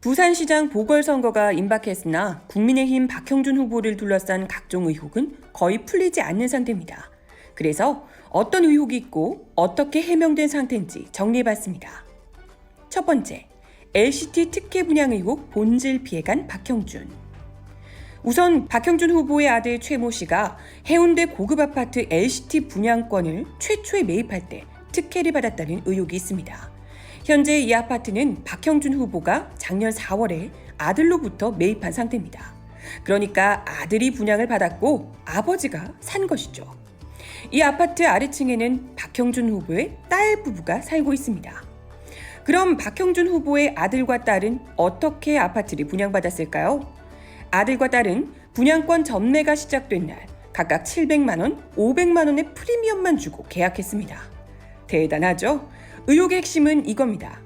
부산시장 보궐선거가 임박했으나 국민의힘 박형준 후보를 둘러싼 각종 의혹은 거의 풀리지 않는 상태입니다. 그래서 어떤 의혹이 있고 어떻게 해명된 상태인지 정리해봤습니다. 첫 번째, LCT 특혜 분양 의혹 본질 피해간 박형준. 우선 박형준 후보의 아들 최모 씨가 해운대 고급 아파트 LCT 분양권을 최초에 매입할 때 특혜를 받았다는 의혹이 있습니다. 현재 이 아파트는 박형준 후보가 작년 4월에 아들로부터 매입한 상태입니다. 그러니까 아들이 분양을 받았고 아버지가 산 것이죠. 이 아파트 아래층에는 박형준 후보의 딸 부부가 살고 있습니다. 그럼 박형준 후보의 아들과 딸은 어떻게 아파트를 분양받았을까요? 아들과 딸은 분양권 전매가 시작된 날 각각 700만 원, 500만 원의 프리미엄만 주고 계약했습니다. 대단하죠? 의혹의 핵심은 이겁니다.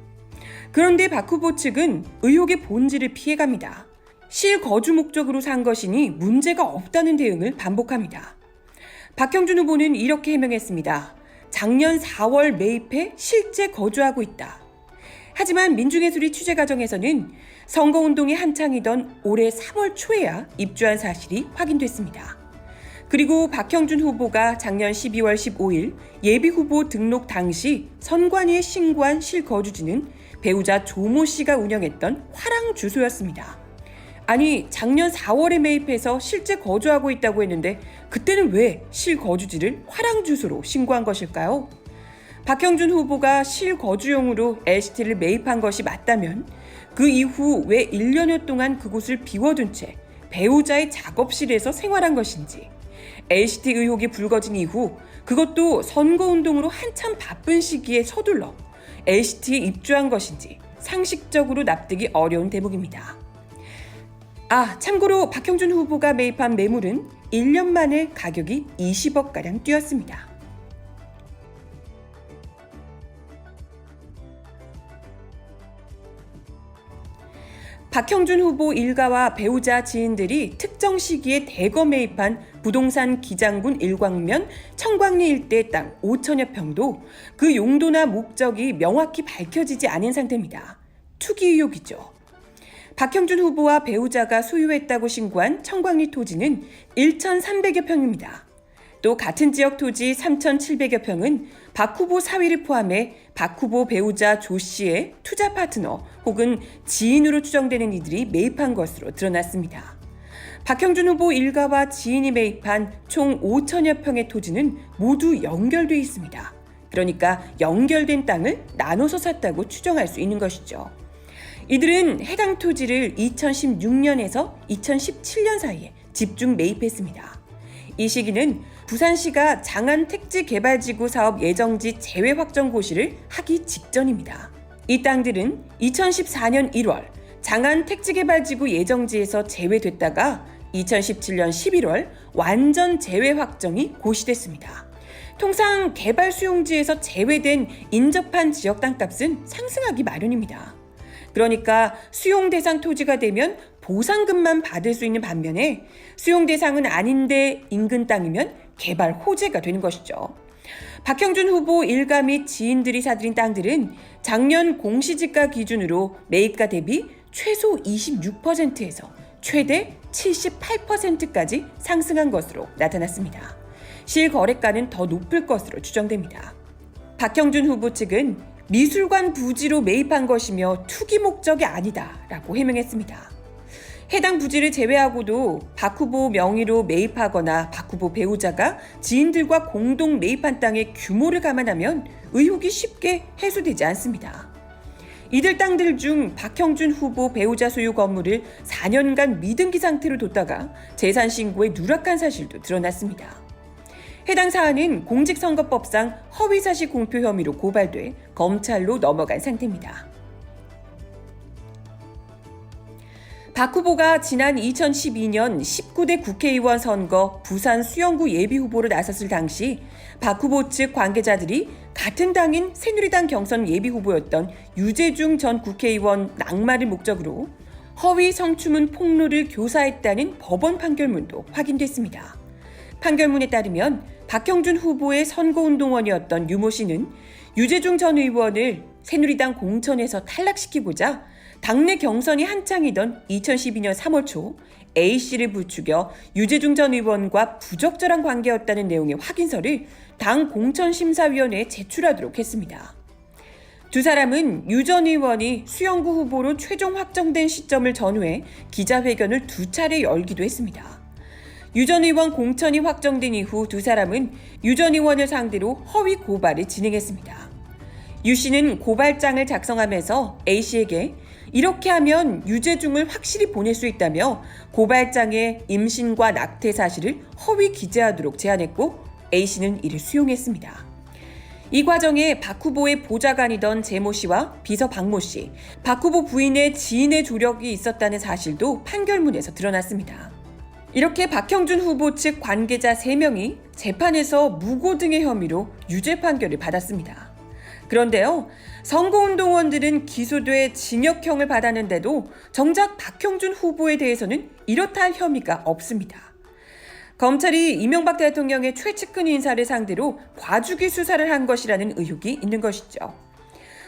그런데 박 후보 측은 의혹의 본질을 피해갑니다. 실거주 목적으로 산 것이니 문제가 없다는 대응을 반복합니다. 박형준 후보는 이렇게 해명했습니다. 작년 4월 매입해 실제 거주하고 있다. 하지만 민중예술이 취재 과정에서는 선거운동이 한창이던 올해 3월 초에야 입주한 사실이 확인됐습니다. 그리고 박형준 후보가 작년 12월 15일 예비후보 등록 당시 선관위에 신고한 실거주지는 배우자 조모 씨가 운영했던 화랑 주소였습니다. 아니, 작년 4월에 매입해서 실제 거주하고 있다고 했는데 그때는 왜 실거주지를 화랑 주소로 신고한 것일까요? 박형준 후보가 실거주용으로 LCT를 매입한 것이 맞다면 그 이후 왜 1년여 동안 그곳을 비워둔 채 배우자의 작업실에서 생활한 것인지, LCT 의혹이 불거진 이후 그것도 선거운동으로 한참 바쁜 시기에 서둘러 LCT에 입주한 것인지 상식적으로 납득이 어려운 대목입니다. 참고로 박형준 후보가 매입한 매물은 1년 만에 가격이 20억가량 뛰었습니다. 박형준 후보 일가와 배우자 지인들이 특정 시기에 대거 매입한 부동산 기장군 일광면 청광리 일대 땅 5천여 평도 그 용도나 목적이 명확히 밝혀지지 않은 상태입니다. 투기 의혹이죠. 박형준 후보와 배우자가 소유했다고 신고한 청광리 토지는 1,300여 평입니다. 또 같은 지역 토지 3,700여 평은 박 후보 사위를 포함해 박 후보 배우자 조 씨의 투자 파트너 혹은 지인으로 추정되는 이들이 매입한 것으로 드러났습니다. 박형준 후보 일가와 지인이 매입한 총 5천여 평의 토지는 모두 연결돼 있습니다. 그러니까 연결된 땅을 나눠서 샀다고 추정할 수 있는 것이죠. 이들은 해당 토지를 2016년에서 2017년 사이에 집중 매입했습니다. 이 시기는 부산시가 장안 택지개발지구 사업 예정지 재외 확정 고시를 하기 직전입니다. 이 땅들은 2014년 1월 장안 택지개발지구 예정지에서 제외됐다가 2017년 11월 완전 재외 확정이 고시됐습니다. 통상 개발 수용지에서 제외된 인접한 지역 땅값은 상승하기 마련입니다. 그러니까 수용 대상 토지가 되면 보상금만 받을 수 있는 반면에 수용 대상은 아닌데 인근 땅이면 개발 호재가 되는 것이죠. 박형준 후보 일가 및 지인들이 사들인 땅들은 작년 공시지가 기준으로 매입가 대비 최소 26%에서 최대 78%까지 상승한 것으로 나타났습니다. 실거래가는 더 높을 것으로 추정됩니다. 박형준 후보 측은 미술관 부지로 매입한 것이며 투기 목적이 아니다라고 해명했습니다. 해당 부지를 제외하고도 박 후보 명의로 매입하거나 박 후보 배우자가 지인들과 공동 매입한 땅의 규모를 감안하면 의혹이 쉽게 해소되지 않습니다. 이들 땅들 중 박형준 후보 배우자 소유 건물을 4년간 미등기 상태로 뒀다가 재산 신고에 누락한 사실도 드러났습니다. 해당 사안은 공직선거법상 허위사실 공표 혐의로 고발돼 검찰로 넘어간 상태입니다. 박 후보가 지난 2012년 19대 국회의원 선거 부산 수영구 예비후보로 나섰을 당시 박 후보 측 관계자들이 같은 당인 새누리당 경선 예비후보였던 유재중 전 국회의원 낙마를 목적으로 허위 성추문 폭로를 교사했다는 법원 판결문도 확인됐습니다. 판결문에 따르면 박형준 후보의 선거운동원이었던 유모 씨는 유재중 전 의원을 새누리당 공천에서 탈락시키고자 당내 경선이 한창이던 2012년 3월 초 A씨를 부추겨 유재중 전 의원과 부적절한 관계였다는 내용의 확인서를 당 공천심사위원회에 제출하도록 했습니다. 두 사람은 유 전 의원이 수영구 후보로 최종 확정된 시점을 전후해 기자회견을 2차례 열기도 했습니다. 유 전 의원 공천이 확정된 이후 두 사람은 유 전 의원을 상대로 허위 고발을 진행했습니다. 유 씨는 고발장을 작성하면서 A 씨에게 이렇게 하면 유재중을 확실히 보낼 수 있다며 고발장에 임신과 낙태 사실을 허위 기재하도록 제안했고 A 씨는 이를 수용했습니다. 이 과정에 박 후보의 보좌관이던 제모 씨와 비서 박모 씨, 박 후보 부인의 지인의 조력이 있었다는 사실도 판결문에서 드러났습니다. 이렇게 박형준 후보 측 관계자 3명이 재판에서 무고 등의 혐의로 유죄 판결을 받았습니다. 그런데요, 선거운동원들은 기소돼 징역형을 받았는데도 정작 박형준 후보에 대해서는 이렇다 할 혐의가 없습니다. 검찰이 이명박 대통령의 최측근 인사를 상대로 과주기 수사를 한 것이라는 의혹이 있는 것이죠.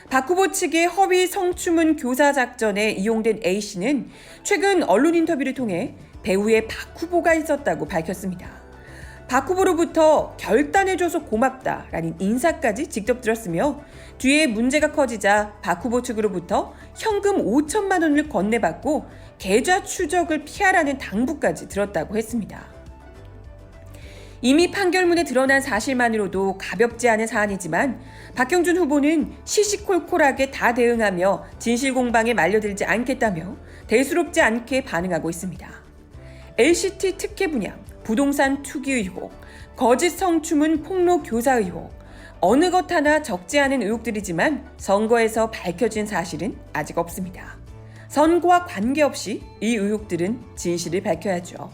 박 후보 측의 허위 성추문 교사 작전에 이용된 A씨는 최근 언론 인터뷰를 통해 배우의 박 후보가 있었다고 밝혔습니다. 박 후보로부터 결단해줘서 고맙다라는 인사까지 직접 들었으며 뒤에 문제가 커지자 박 후보 측으로부터 현금 5천만 원을 건네받고 계좌 추적을 피하라는 당부까지 들었다고 했습니다. 이미 판결문에 드러난 사실만으로도 가볍지 않은 사안이지만 박형준 후보는 시시콜콜하게 다 대응하며 진실 공방에 말려들지 않겠다며 대수롭지 않게 반응하고 있습니다. LCT 특혜 분양, 부동산 투기 의혹, 거짓 성추문 폭로 교사 의혹, 어느 것 하나 적지 않은 의혹들이지만 선거에서 밝혀진 사실은 아직 없습니다. 선거와 관계없이 이 의혹들은 진실을 밝혀야죠.